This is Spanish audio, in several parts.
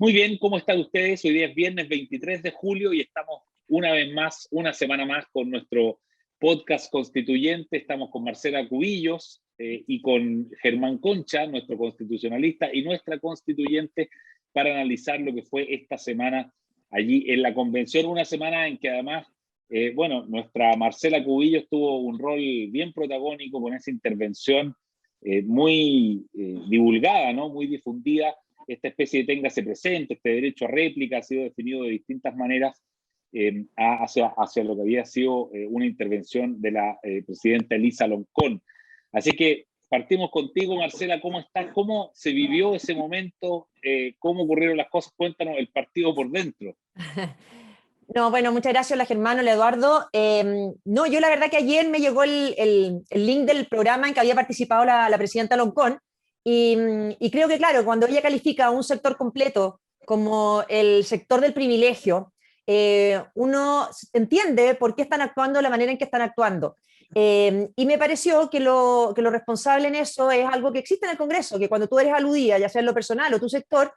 Muy bien, ¿cómo están ustedes? Hoy día es viernes 23 de julio y estamos una vez más, una semana más con nuestro podcast constituyente. Estamos con Marcela Cubillos y con Germán Concha, nuestro constitucionalista y nuestra constituyente, para analizar lo que fue esta semana allí en la convención. Una semana en que además, nuestra Marcela Cubillos tuvo un rol bien protagónico con esa intervención muy divulgada, ¿no? Muy difundida. Esta especie de téngase presente, este derecho a réplica ha sido definido de distintas maneras hacia lo que había sido una intervención de la presidenta Elisa Loncón. Así que partimos contigo, Marcela, ¿cómo estás? ¿Cómo se vivió ese momento? ¿Cómo ocurrieron las cosas? Cuéntanos el partido por dentro. No, bueno, muchas gracias, la Germán, hola Eduardo. No, yo la verdad que ayer me llegó el link del programa en que había participado la presidenta Loncón y creo que, claro, cuando ella califica a un sector completo como el sector del privilegio, uno entiende por qué están actuando de la manera en que están actuando. Y me pareció que lo responsable en eso es algo que existe en el Congreso, que cuando tú eres aludida, ya sea en lo personal o tu sector,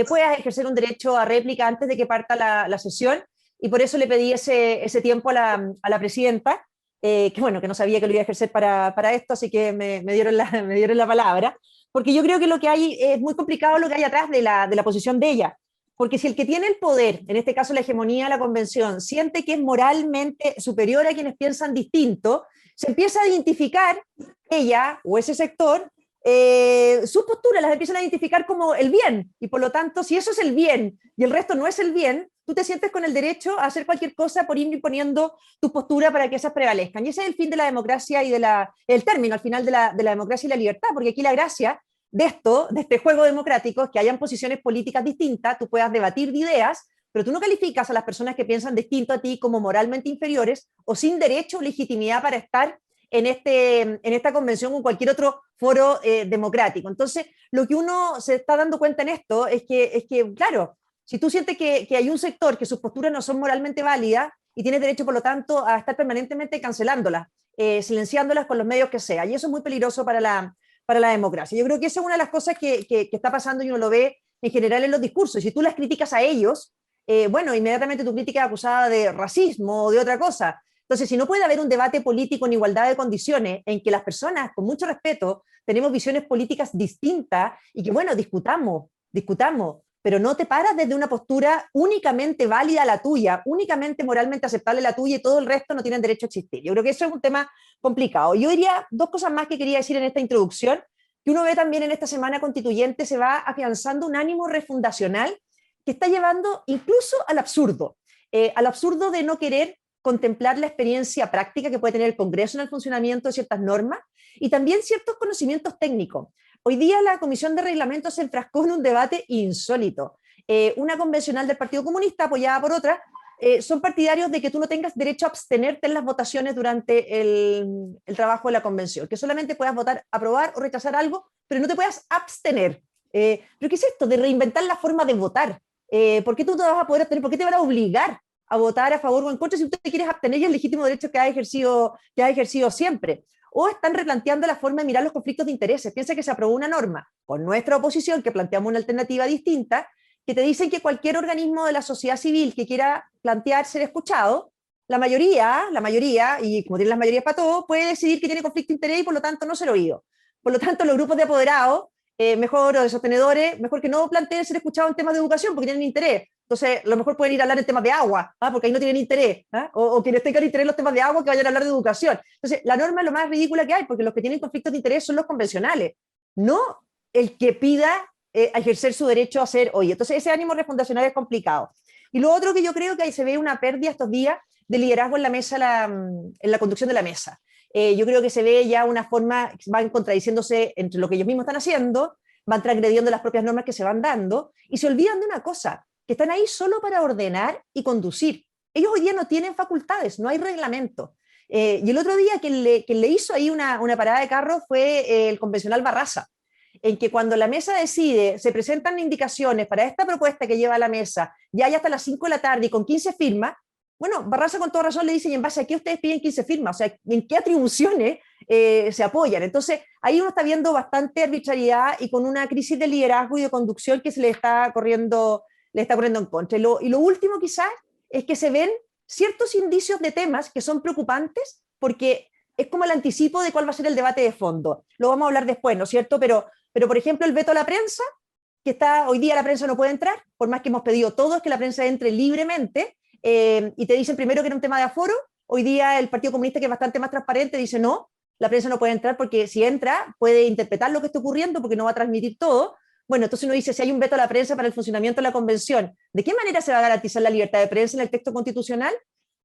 puedas ejercer un derecho a réplica antes de que parta la sesión, y por eso le pedí ese tiempo a la presidenta, que bueno, que no sabía que lo iba a ejercer para esto, así que me dieron la palabra, porque yo creo que lo que hay es muy complicado lo que hay atrás de la posición de ella, porque si el que tiene el poder, en este caso la hegemonía de la convención, siente que es moralmente superior a quienes piensan distinto, se empieza a identificar ella o ese sector, sus posturas las empiezan a identificar como el bien, y por lo tanto, si eso es el bien y el resto no es el bien, tú te sientes con el derecho a hacer cualquier cosa por ir imponiendo tu postura para que esas prevalezcan. Y ese es el fin de la democracia y el término al final de la democracia y la libertad, porque aquí la gracia de este juego democrático, es que hayan posiciones políticas distintas, tú puedas debatir de ideas, pero tú no calificas a las personas que piensan distinto a ti como moralmente inferiores o sin derecho o legitimidad para estar en esta convención o en cualquier otro foro democrático. Entonces, lo que uno se está dando cuenta en esto es que claro, si tú sientes que hay un sector que sus posturas no son moralmente válidas y tienes derecho, por lo tanto, a estar permanentemente cancelándolas, silenciándolas con los medios que sea, y eso es muy peligroso para la democracia. Yo creo que esa es una de las cosas que está pasando y uno lo ve en general en los discursos. Y si tú las criticas a ellos, inmediatamente tu crítica es acusada de racismo o de otra cosa. Entonces, si no puede haber un debate político en igualdad de condiciones, en que las personas, con mucho respeto, tenemos visiones políticas distintas y que, bueno, discutamos, pero no te paras desde una postura únicamente válida la tuya, únicamente moralmente aceptable la tuya, y todo el resto no tienen derecho a existir. Yo creo que eso es un tema complicado. Yo diría dos cosas más que quería decir en esta introducción, que uno ve también en esta semana constituyente, se va afianzando un ánimo refundacional que está llevando incluso al absurdo de no querer contemplar la experiencia práctica que puede tener el Congreso en el funcionamiento de ciertas normas y también ciertos conocimientos técnicos. Hoy día la Comisión de Reglamentos se enfrascó en un debate insólito. Una convencional del Partido Comunista, apoyada por otra, son partidarios de que tú no tengas derecho a abstenerte en las votaciones durante el trabajo de la convención, que solamente puedas votar, aprobar o rechazar algo, pero no te puedas abstener. ¿Pero qué es esto de reinventar la forma de votar? ¿Por qué tú te vas a poder abstener? ¿Por qué te van a obligar a votar a favor o en contra si usted quieres abstener y el legítimo derecho que ha ejercido siempre? O están replanteando la forma de mirar los conflictos de intereses. Piensa que se aprobó una norma con nuestra oposición, que planteamos una alternativa distinta, que te dicen que cualquier organismo de la sociedad civil que quiera plantear ser escuchado, la mayoría, y como tienen las mayorías para todo, puede decidir que tiene conflicto de interés y por lo tanto no ser oído. Por lo tanto, los grupos de apoderados, mejor, o de sostenedores, mejor que no planteen ser escuchados en temas de educación porque tienen interés. Entonces, a lo mejor pueden ir a hablar en temas de agua, porque ahí no tienen interés, o quienes tengan interés en los temas de agua, que vayan a hablar de educación. Entonces, la norma es lo más ridícula que hay, porque los que tienen conflictos de interés son los convencionales, no el que pida a ejercer su derecho a ser oído. Entonces, ese ánimo refundacional es complicado. Y lo otro que yo creo que ahí se ve una pérdida estos días de liderazgo en la mesa, en la conducción de la mesa. Yo creo que se ve ya una forma, van contradiciéndose entre lo que ellos mismos están haciendo, van transgrediendo las propias normas que se van dando, y se olvidan de una cosa, que están ahí solo para ordenar y conducir. Ellos hoy día no tienen facultades, no hay reglamento. Y el otro día quien le hizo ahí una parada de carro fue el convencional Barraza, en que cuando la mesa decide, se presentan indicaciones para esta propuesta que lleva a la mesa, ya hay hasta las 5 de la tarde y con 15 firmas, bueno, Barraza con toda razón le dice, ¿y en base a qué ustedes piden 15 firmas? O sea, ¿en qué atribuciones se apoyan? Entonces, ahí uno está viendo bastante arbitrariedad y con una crisis de liderazgo y de conducción que se le está corriendo le está corriendo en contra. Y lo último quizás es que se ven ciertos indicios de temas que son preocupantes porque es como el anticipo de cuál va a ser el debate de fondo. Lo vamos a hablar después, ¿no es cierto? Pero por ejemplo, el veto a la prensa, que está, hoy día la prensa no puede entrar, por más que hemos pedido todos que la prensa entre libremente, y te dicen primero que era un tema de aforo, hoy día el Partido Comunista, que es bastante más transparente, dice no, la prensa no puede entrar porque si entra puede interpretar lo que está ocurriendo porque no va a transmitir todo. Bueno, entonces uno dice, si hay un veto a la prensa para el funcionamiento de la convención, ¿de qué manera se va a garantizar la libertad de prensa en el texto constitucional?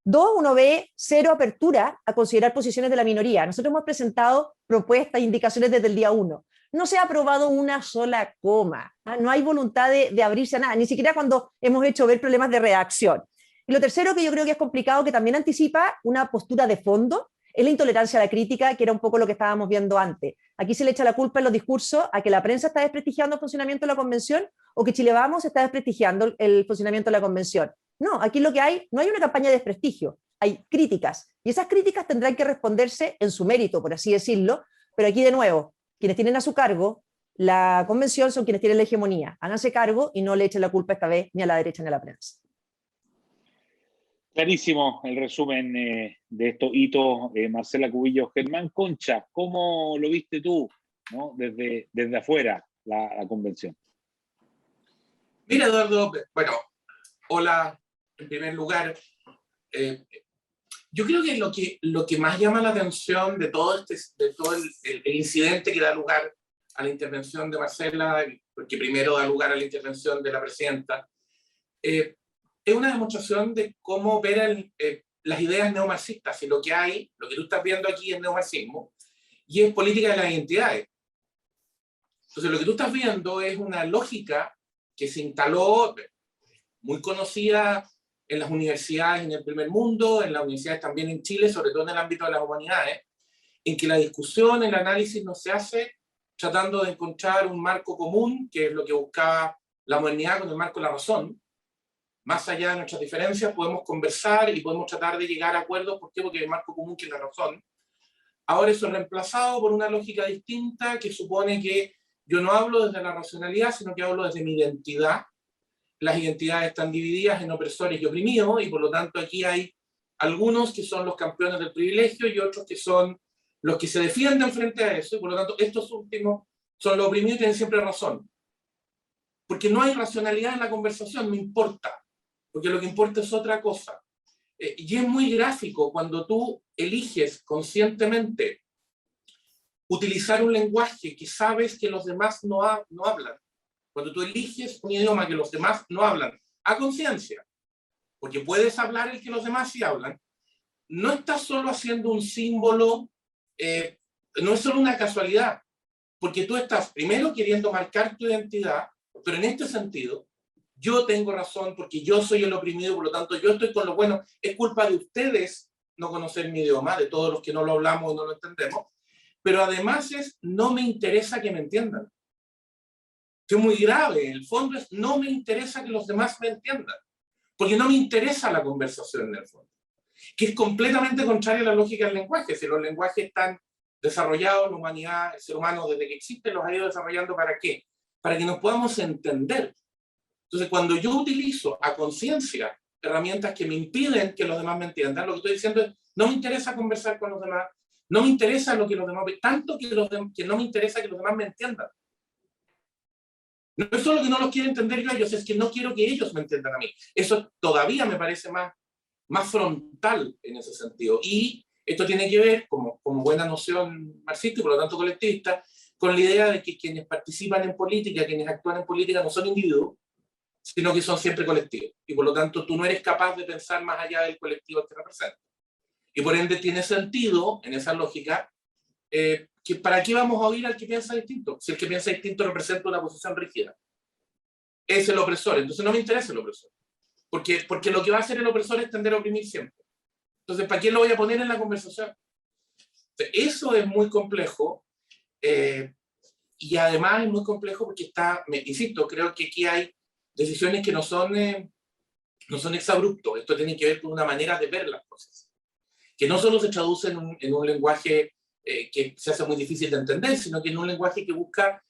Dos, uno ve cero apertura a considerar posiciones de la minoría. Nosotros hemos presentado propuestas e indicaciones desde el día 1. No se ha aprobado una sola coma. No hay voluntad de abrirse a nada, ni siquiera cuando hemos hecho ver problemas de redacción. Y lo tercero, que yo creo que es complicado, que también anticipa una postura de fondo, es la intolerancia a la crítica, que era un poco lo que estábamos viendo antes. Aquí se le echa la culpa en los discursos a que la prensa está desprestigiando el funcionamiento de la convención o que Chile Vamos está desprestigiando el funcionamiento de la convención. No, aquí lo que hay, no hay una campaña de desprestigio, hay críticas. Y esas críticas tendrán que responderse en su mérito, por así decirlo, pero aquí de nuevo, quienes tienen a su cargo la convención son quienes tienen la hegemonía. Háganse cargo y no le echen la culpa esta vez ni a la derecha ni a la prensa. Clarísimo el resumen de estos hitos, Marcela Cubillos. Germán Concha, ¿cómo lo viste tú, ¿no? desde afuera la convención? Mira, Eduardo, bueno, hola, en primer lugar. Yo creo que lo que más llama la atención de todo, el incidente que da lugar a la intervención de Marcela, porque primero da lugar a la intervención de la presidenta, es una demostración de cómo ver las ideas neomarxistas, y lo que tú estás viendo aquí es neomarxismo, y es política de las identidades. Entonces lo que tú estás viendo es una lógica que se instaló, muy conocida en las universidades en el primer mundo, en las universidades también en Chile, sobre todo en el ámbito de las humanidades, en que la discusión, el análisis no se hace tratando de encontrar un marco común, que es lo que buscaba la modernidad con el marco de la razón. Más allá de nuestras diferencias, podemos conversar y podemos tratar de llegar a acuerdos. ¿Por qué? Porque hay un marco común que es la razón. Ahora eso es reemplazado por una lógica distinta que supone que yo no hablo desde la racionalidad, sino que hablo desde mi identidad. Las identidades están divididas en opresores y oprimidos, y por lo tanto aquí hay algunos que son los campeones del privilegio y otros que son los que se defienden frente a eso, y por lo tanto estos últimos son los oprimidos y tienen siempre razón. Porque no hay racionalidad en la conversación, no importa, porque lo que importa es otra cosa. Y es muy gráfico cuando tú eliges conscientemente utilizar un lenguaje que sabes que los demás no hablan. Cuando tú eliges un idioma que los demás no hablan, a conciencia, porque puedes hablar el que los demás sí hablan, no estás solo haciendo un símbolo, no es solo una casualidad, porque tú estás primero queriendo marcar tu identidad, pero en este sentido, yo tengo razón porque yo soy el oprimido, por lo tanto yo estoy con lo bueno. Es culpa de ustedes no conocer mi idioma, de todos los que no lo hablamos y no lo entendemos, pero además no me interesa que me entiendan. Que es muy grave, en el fondo no me interesa que los demás me entiendan, porque no me interesa la conversación en el fondo, que es completamente contraria a la lógica del lenguaje. Si los lenguajes están desarrollados, la humanidad, el ser humano desde que existe los ha ido desarrollando, ¿para qué? Para que nos podamos entender. Entonces, cuando yo utilizo a conciencia herramientas que me impiden que los demás me entiendan, lo que estoy diciendo es, no me interesa conversar con los demás, no me interesa lo que los demás ven, tanto que no me interesa que los demás me entiendan. No es solo que no los quiero entender yo a ellos, es que no quiero que ellos me entiendan a mí. Eso todavía me parece más frontal en ese sentido. Y esto tiene que ver, como buena noción marxista y por lo tanto colectivista, con la idea de que quienes participan en política, quienes actúan en política no son individuos, sino que son siempre colectivos. Y por lo tanto tú no eres capaz de pensar más allá del colectivo que representa. Y por ende tiene sentido, en esa lógica, que ¿para qué vamos a oír al que piensa distinto? Si el que piensa distinto representa una posición rígida. Es el opresor, entonces no me interesa el opresor. Porque lo que va a hacer el opresor es tender a oprimir siempre. Entonces, ¿para qué lo voy a poner en la conversación? Entonces, eso es muy complejo, y además es muy complejo porque insisto, creo que aquí hay decisiones que no son exabruptos. Esto tiene que ver con una manera de ver las cosas, que no solo se traduce en un lenguaje que se hace muy difícil de entender, sino que en un lenguaje que busca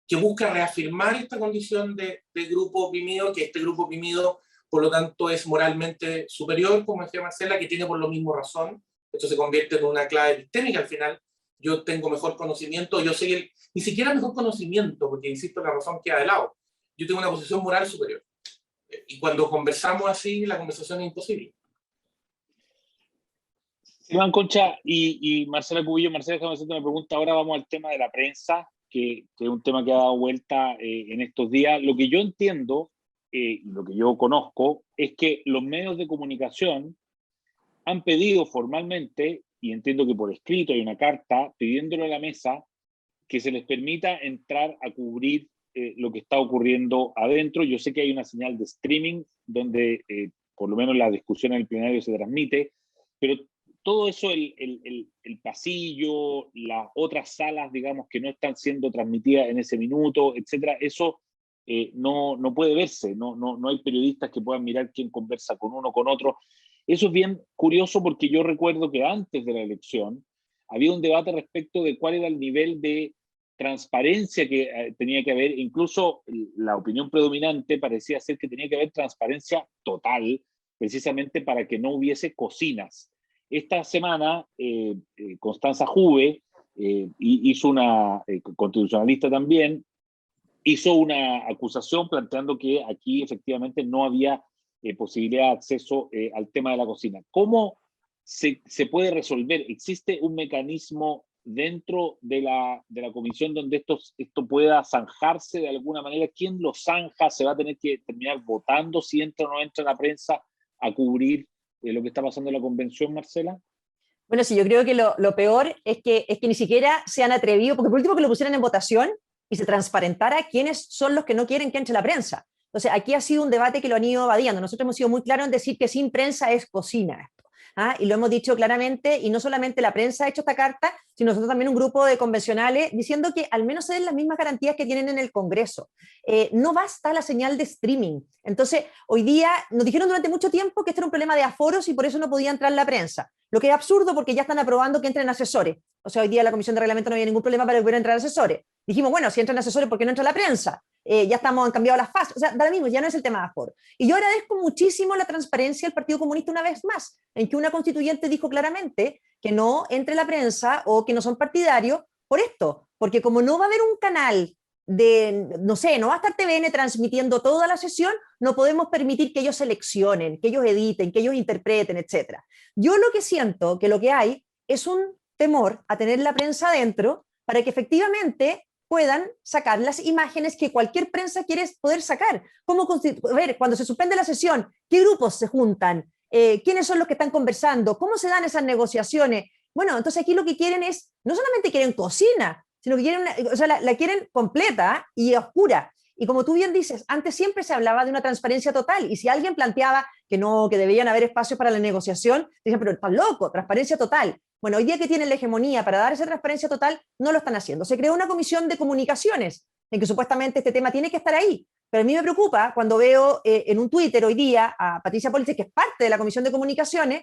que busca reafirmar esta condición de grupo oprimido, que este grupo oprimido, por lo tanto, es moralmente superior, como decía Marcela, que tiene por lo mismo razón. Esto se convierte en una clave epistémica al final. Yo tengo mejor conocimiento, yo sé ni siquiera mejor conocimiento, porque insisto, la razón queda de lado. Yo tengo una posición moral superior. Y cuando conversamos así, la conversación es imposible. Iván Concha y Marcela Cubillo. Marcela, déjame hacerte una pregunta. Ahora vamos al tema de la prensa, que es un tema que ha dado vuelta en estos días. Lo que yo entiendo, lo que yo conozco, es que los medios de comunicación han pedido formalmente, y entiendo que por escrito hay una carta pidiéndole a la mesa que se les permita entrar a cubrir lo que está ocurriendo adentro. Yo sé que hay una señal de streaming donde por lo menos la discusión en el plenario se transmite, pero todo eso, el pasillo, las otras salas, digamos, que no están siendo transmitidas en ese minuto, etcétera, eso no puede verse, no hay periodistas que puedan mirar quién conversa con uno, con otro. Eso es bien curioso porque yo recuerdo que antes de la elección había un debate respecto de cuál era el nivel de transparencia que tenía que haber. Incluso la opinión predominante parecía ser que tenía que haber transparencia total, precisamente para que no hubiese cocinas. Esta semana, Constanza Juve hizo una, constitucionalista también, hizo una acusación planteando que aquí efectivamente no había posibilidad de acceso al tema de la cocina. ¿Cómo se puede resolver? ¿Existe un mecanismo dentro de la comisión donde esto pueda zanjarse de alguna manera? ¿Quién lo zanja? ¿Se va a tener que terminar votando si entra o no entra la prensa a cubrir lo que está pasando en la convención, Marcela? Bueno, sí, yo creo que lo peor es que ni siquiera se han atrevido, porque por último que lo pusieran en votación y se transparentara quiénes son los que no quieren que entre la prensa. Entonces, aquí ha sido un debate que lo han ido evadiendo. Nosotros hemos sido muy claros en decir que sin prensa es cocina. ¿Ah? Y lo hemos dicho claramente, y no solamente la prensa ha hecho esta carta, sino nosotros también un grupo de convencionales diciendo que al menos se den las mismas garantías que tienen en el Congreso. No basta la señal de streaming. Entonces, hoy día nos dijeron durante mucho tiempo que este era un problema de aforos y por eso no podía entrar la prensa. Lo que es absurdo porque ya están aprobando que entren asesores. O sea, hoy día la Comisión de Reglamento no había ningún problema para que pudieran entrar asesores. Dijimos, bueno, si entran asesores, ¿por qué no entra la prensa? Ya han cambiado las fases, o sea, da lo mismo, ya no es el tema de aforo. Y yo agradezco muchísimo la transparencia del Partido Comunista una vez más, en que una constituyente dijo claramente que no entre la prensa o que no son partidarios por esto, porque como no va a haber un canal no va a estar TVN transmitiendo toda la sesión, no podemos permitir que ellos seleccionen, que ellos editen, que ellos interpreten, etc. Yo lo que siento que lo que hay es un temor a tener la prensa adentro para que efectivamente puedan sacar las imágenes que cualquier prensa quiere poder sacar. A ver, cuando se suspende la sesión, ¿qué grupos se juntan? ¿Quiénes son los que están conversando? ¿Cómo se dan esas negociaciones? Bueno, entonces aquí lo que quieren es, no solamente quieren cocina, sino que quieren, la quieren completa y oscura. Y como tú bien dices, antes siempre se hablaba de una transparencia total, y si alguien planteaba que no, que debían haber espacios para la negociación, dicen, pero estás loco, transparencia total. Bueno, hoy día que tienen la hegemonía para dar esa transparencia total, no lo están haciendo. Se creó una comisión de comunicaciones, en que supuestamente este tema tiene que estar ahí, pero a mí me preocupa cuando veo en un Twitter hoy día a Patricia Polich, que es parte de la comisión de comunicaciones,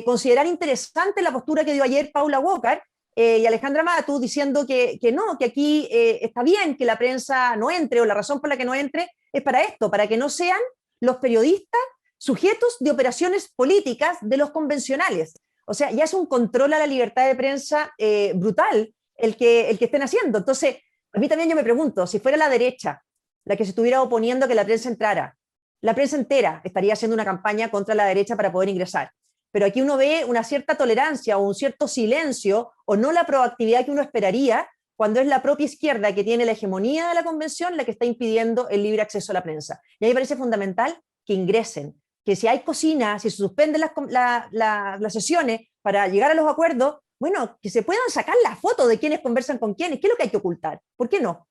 considerar interesante la postura que dio ayer Paula Walker y Alejandra Matu, diciendo que no, que aquí está bien que la prensa no entre, o la razón por la que no entre es para esto, para que no sean los periodistas sujetos de operaciones políticas de los convencionales. O sea, ya es un control a la libertad de prensa brutal el que estén haciendo. Entonces, a mí también yo me pregunto, si fuera la derecha la que se estuviera oponiendo a que la prensa entrara, la prensa entera estaría haciendo una campaña contra la derecha para poder ingresar. Pero aquí uno ve una cierta tolerancia o un cierto silencio o no la proactividad que uno esperaría cuando es la propia izquierda que tiene la hegemonía de la convención la que está impidiendo el libre acceso a la prensa. Y a mí me parece fundamental que ingresen, que si hay cocina, si se suspenden las sesiones para llegar a los acuerdos, bueno, que se puedan sacar las fotos de quiénes conversan con quiénes. ¿Qué es lo que hay que ocultar? ¿Por qué no?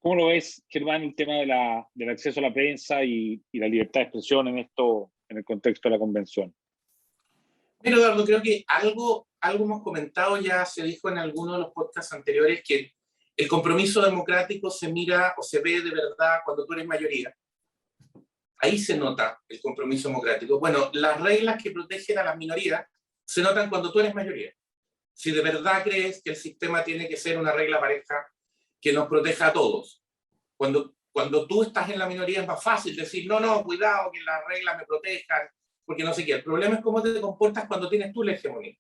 ¿Cómo lo ves, Germán, el tema del acceso a la prensa y la libertad de expresión en el contexto de la convención? Mira, Eduardo, creo que algo hemos comentado, ya se dijo en alguno de los podcasts anteriores, que el compromiso democrático se mira o se ve de verdad cuando tú eres mayoría. Ahí se nota el compromiso democrático. Bueno, las reglas que protegen a las minorías se notan cuando tú eres mayoría. Si de verdad crees que el sistema tiene que ser una regla pareja, que nos proteja a todos. Cuando tú estás en la minoría es más fácil decir, no, cuidado, que las reglas me protejan, porque no sé qué. El problema es cómo te comportas cuando tienes tú la hegemonía.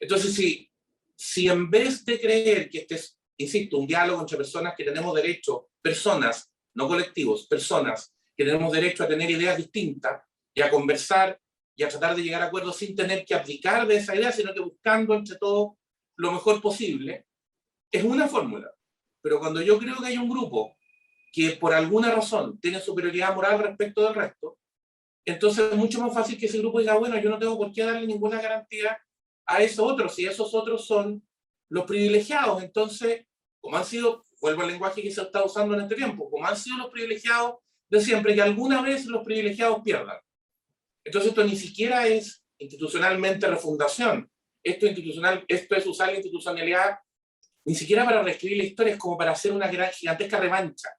Entonces, si en vez de creer que este es, insisto, un diálogo entre personas que tenemos derecho, personas, no colectivos, personas que tenemos derecho a tener ideas distintas y a conversar y a tratar de llegar a acuerdos sin tener que abdicar de esa idea, sino que buscando entre todos lo mejor posible, es una fórmula. Pero cuando yo creo que hay un grupo que por alguna razón tiene superioridad moral respecto del resto, entonces es mucho más fácil que ese grupo diga, bueno, yo no tengo por qué darle ninguna garantía a esos otros, si esos otros son los privilegiados. Entonces, como han sido, vuelvo al lenguaje que se está usando en este tiempo, como han sido los privilegiados de siempre, que alguna vez los privilegiados pierdan. Entonces esto ni siquiera es institucionalmente refundación, esto es usar la institucionalidad ni siquiera para reescribir la historia, es como para hacer una gran, gigantesca revancha,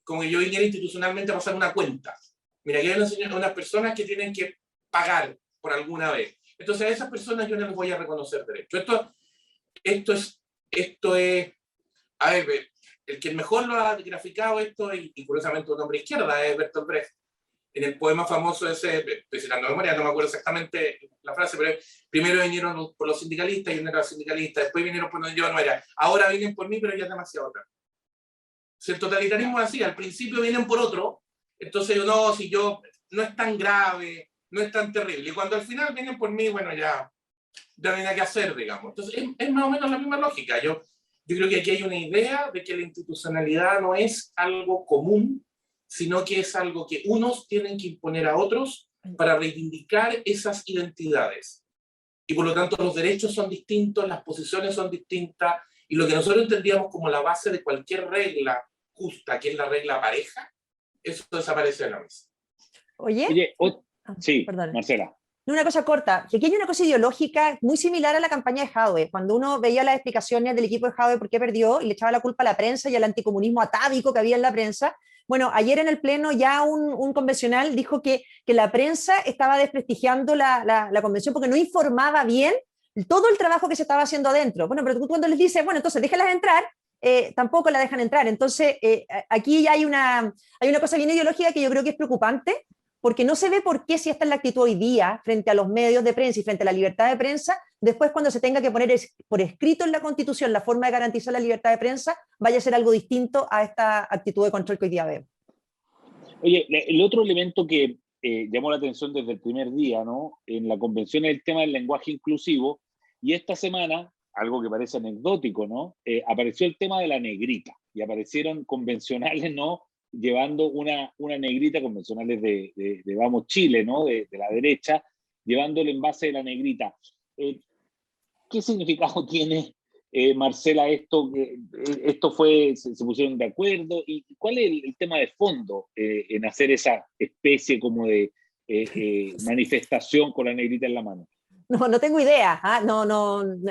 como que yo viniera institucionalmente a pasar una cuenta. Mira, aquí hay unas personas que tienen que pagar por alguna vez. Entonces a esas personas yo no les voy a reconocer derecho. Esto es, a ver, el que mejor lo ha graficado esto, y curiosamente un hombre izquierda, es Bertolt Brecht, en el poema famoso ese, estoy citando de memoria, no me acuerdo exactamente la frase, pero primero vinieron por los sindicalistas, yo no era sindicalista, después vinieron por donde yo no era, ahora vienen por mí, pero ya es demasiado tarde. Si el totalitarismo es así, al principio vienen por otro, entonces yo no, si yo, no es tan grave, no es tan terrible, y cuando al final vienen por mí, bueno, ya no hay nada que hacer, digamos. Entonces es más o menos la misma lógica. Yo creo que aquí hay una idea de que la institucionalidad no es algo común, sino que es algo que unos tienen que imponer a otros para reivindicar esas identidades. Y por lo tanto los derechos son distintos, las posiciones son distintas, y lo que nosotros entendíamos como la base de cualquier regla justa, que es la regla pareja, eso desaparece de la mesa. Oye, sí, perdón. Marcela. Una cosa corta, que aquí hay una cosa ideológica muy similar a la campaña de Jadwe, cuando uno veía las explicaciones del equipo de Jadwe por qué perdió y le echaba la culpa a la prensa y al anticomunismo atávico que había en la prensa. Bueno, ayer en el Pleno ya un convencional dijo que la prensa estaba desprestigiando la convención porque no informaba bien todo el trabajo que se estaba haciendo adentro. Bueno, pero tú cuando les dices, bueno, entonces déjalas entrar, tampoco la dejan entrar. Entonces, aquí ya hay una cosa bien ideológica que yo creo que es preocupante, porque no se ve por qué, si esta es la actitud hoy día frente a los medios de prensa y frente a la libertad de prensa, después cuando se tenga que poner por escrito en la Constitución la forma de garantizar la libertad de prensa, vaya a ser algo distinto a esta actitud de control que hoy día vemos. Oye, el otro elemento que llamó la atención desde el primer día, ¿no?, en la convención es el tema del lenguaje inclusivo, y esta semana, algo que parece anecdótico, ¿no?, apareció el tema de la negrita, y aparecieron convencionales, ¿no?, llevando una negrita, convencionales de Vamos Chile, ¿no?, de la derecha, llevando el envase de la negrita. ¿Qué significado tiene, Marcela, esto? ¿Se pusieron de acuerdo? ¿Y cuál es el tema de fondo en hacer esa especie como de manifestación con la negrita en la mano? No tengo idea.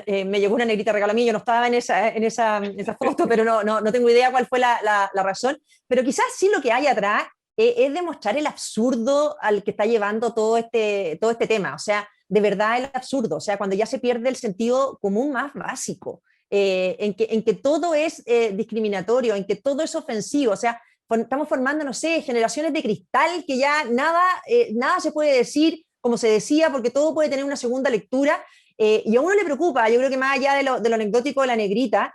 Me llegó una negrita regalo a mí, yo no estaba en esa foto, pero no tengo idea cuál fue la razón. Pero quizás sí lo que hay atrás es demostrar el absurdo al que está llevando todo este tema. O sea, de verdad el absurdo. O sea, cuando ya se pierde el sentido común más básico, en que todo es discriminatorio, en que todo es ofensivo. O sea, estamos formando, no sé, generaciones de cristal que ya nada se puede decir como se decía, porque todo puede tener una segunda lectura, y a uno le preocupa, yo creo que más allá de lo anecdótico de la negrita,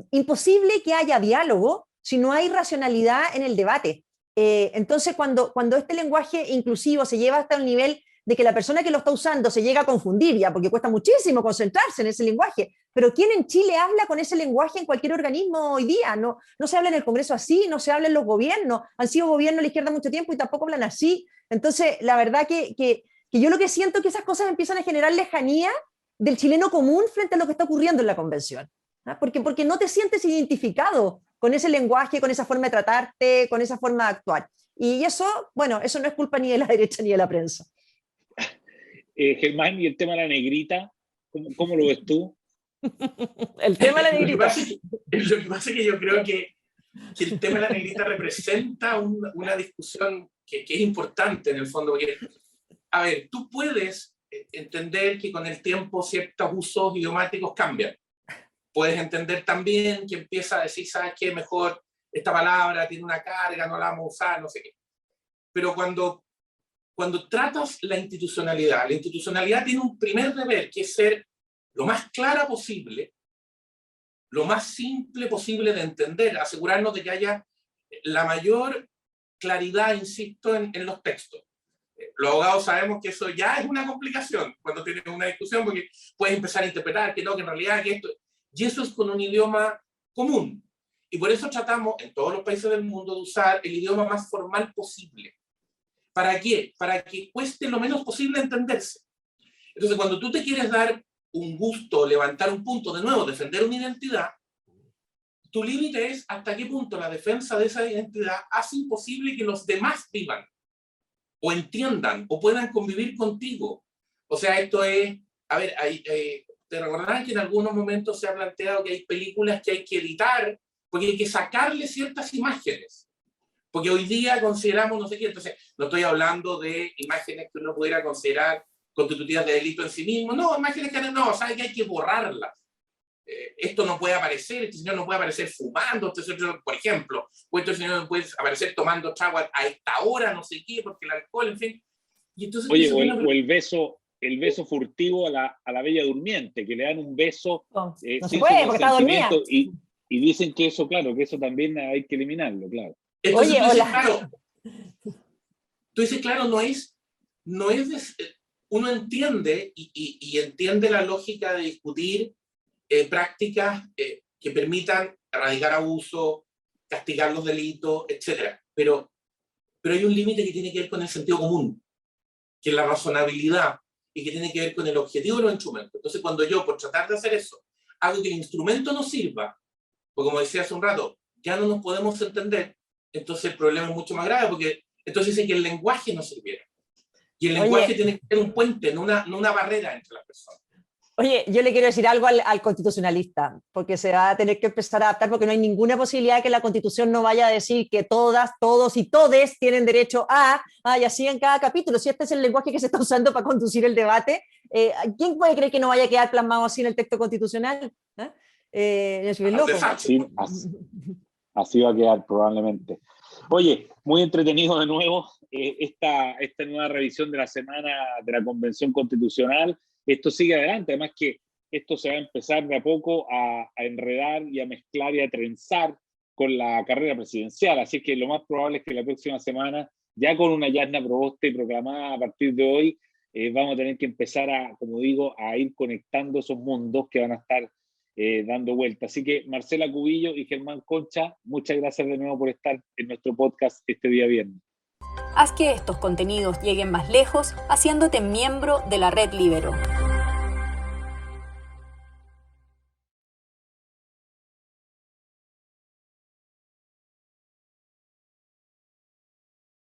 imposible que haya diálogo si no hay racionalidad en el debate. Entonces, cuando este lenguaje inclusivo se lleva hasta un nivel de que la persona que lo está usando se llega a confundir ya, porque cuesta muchísimo concentrarse en ese lenguaje, pero ¿quién en Chile habla con ese lenguaje en cualquier organismo hoy día? No se habla en el Congreso así, no se habla en los gobiernos, han sido gobiernos de la izquierda mucho tiempo y tampoco hablan así. Entonces, la verdad que yo lo que siento es que esas cosas empiezan a generar lejanía del chileno común frente a lo que está ocurriendo en la convención, ¿no? Porque no te sientes identificado con ese lenguaje, con esa forma de tratarte, con esa forma de actuar. Y eso, bueno, eso no es culpa ni de la derecha ni de la prensa. Germán, ¿y el tema de la negrita? ¿Cómo lo ves tú? El tema de la negrita. Lo que pasa es que yo creo que el tema de la negrita representa una discusión que es importante en el fondo, porque, a ver, tú puedes entender que con el tiempo ciertos usos idiomáticos cambian, puedes entender también que empieza a decir, ¿sabes qué? Mejor esta palabra tiene una carga, no la vamos a usar, no sé qué. Pero cuando tratas la institucionalidad tiene un primer deber, que es ser lo más clara posible, lo más simple posible de entender, asegurarnos de que haya la mayor claridad, insisto, en los textos. Los abogados sabemos que eso ya es una complicación cuando tienes una discusión, porque puedes empezar a interpretar que no, que en realidad que esto... Y eso es con un idioma común. Y por eso tratamos en todos los países del mundo de usar el idioma más formal posible. ¿Para qué? Para que cueste lo menos posible entenderse. Entonces, cuando tú te quieres dar un gusto, levantar un punto, de nuevo, defender una identidad, tu límite es hasta qué punto la defensa de esa identidad hace imposible que los demás vivan, o entiendan, o puedan convivir contigo. O sea, esto es... A ver, te recordarán que en algunos momentos se ha planteado que hay películas que hay que editar porque hay que sacarle ciertas imágenes. Porque hoy día consideramos no sé qué, entonces no estoy hablando de imágenes que uno pudiera considerar constitutivas de delito en sí mismo, no, imágenes que no, sabe que hay que borrarlas. Esto no puede aparecer, este señor no puede aparecer fumando, este señor, por ejemplo, o este señor no puede aparecer tomando trago a esta hora, no sé qué, porque el alcohol, en fin. Y entonces, oye, o el beso furtivo a la Bella Durmiente, que le dan un beso No sin se puede, su porque está dormida. consentimiento, y dicen que eso, claro, que eso también hay que eliminarlo, claro. Entonces, Oye, tú dices, claro, no es uno entiende y entiende la lógica de discutir prácticas que permitan erradicar abuso, castigar los delitos, etc. Pero hay un límite que tiene que ver con el sentido común, que es la razonabilidad, y que tiene que ver con el objetivo de los instrumentos. Entonces, cuando yo, por tratar de hacer eso, hago que el instrumento no sirva, porque como decía hace un rato, ya no nos podemos entender, entonces el problema es mucho más grave, porque entonces dice que el lenguaje no sirviera. Y el lenguaje tiene que ser un puente, no una barrera entre las personas. Oye, yo le quiero decir algo al constitucionalista, porque se va a tener que empezar a adaptar, porque no hay ninguna posibilidad de que la Constitución no vaya a decir que todas, todos y todes tienen derecho y así en cada capítulo. Si este es el lenguaje que se está usando para conducir el debate, ¿quién puede creer que no vaya a quedar plasmado así en el texto constitucional? Es bien loco. Así va a quedar probablemente. Oye, muy entretenido de nuevo esta nueva revisión de la semana de la Convención Constitucional. Esto sigue adelante, además que esto se va a empezar de a poco a enredar y a mezclar y a trenzar con la carrera presidencial, así que lo más probable es que la próxima semana, ya con una Yasna Proboste proclamada a partir de hoy, vamos a tener que empezar como digo, a ir conectando esos mundos que van a estar dando vuelta. Así que Marcela Cubillo y Germán Concha, muchas gracias de nuevo por estar en nuestro podcast este día viernes. Haz que estos contenidos lleguen más lejos haciéndote miembro de la Red Libero.